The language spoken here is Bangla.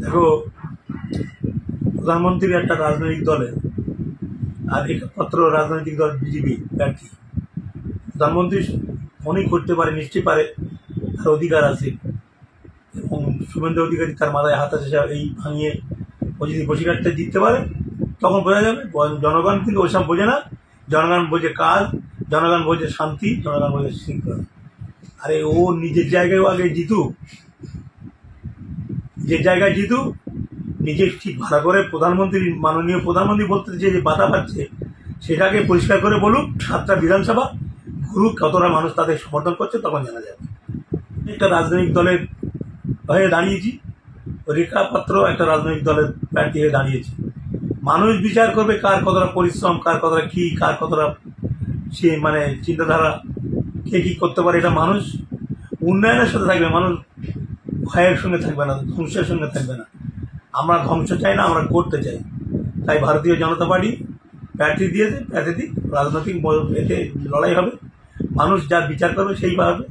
দেখো, প্রধানমন্ত্রীর একটা রাজনৈতিক দলের আর একমাত্র রাজনৈতিক দল বিজেপি প্রার্থী। প্রধানমন্ত্রী মনেই করতে পারে, নিশ্চয়ই পারে, তার অধিকার আছে, এবং শুভেন্দু অধিকারী তার মাথায় হাত আছে, এই ভাঙিয়ে ও যদি বসিরহাটটা জিততে পারে তখন বোঝা যাবে। জনগণ কিন্তু ওইসব বোঝে না। জনগণ বোঝে কাজ, জনগণ বোঝে শান্তি, জনগণ বোঝে শৃঙ্খলা। আরে ও নিজের জায়গায় আগে জিতুক, নিজের জায়গায় জিতুক, নিজে ঠিক ভালো করে প্রধানমন্ত্রী, মাননীয় প্রধানমন্ত্রী বলতে যে বাধা পাচ্ছে সেটাকে পরিষ্কার করে বলুক। 7টা বিধানসভা ঘুরুক, কতটা মানুষ তাদের সমর্থন করছে তখন জানা যাবে। একটা রাজনৈতিক দলের হয়ে দাঁড়িয়েছি, রেখা পাত্র একটা রাজনৈতিক দলের প্রার্থী হয়ে দাঁড়িয়েছি। মানুষ বিচার করবে কার কতটা পরিশ্রম, কার কতটা কি, কার কতটা সে মানে চিন্তাধারা, কে কী করতে পারে। এটা মানুষ উন্নয়নের সাথে থাকবে, মানুষ ভয়ের সঙ্গে থাকবে না, ধ্বংসের সঙ্গে থাকবে না। আমরা ধ্বংস চাই না, আমরা করতে চাই। তাই ভারতীয় জনতা পার্টি প্রার্থী দিয়েছে, প্রার্থী দিক, রাজনৈতিক এতে লড়াই হবে, মানুষ যার বিচার করবে সেই পাবে।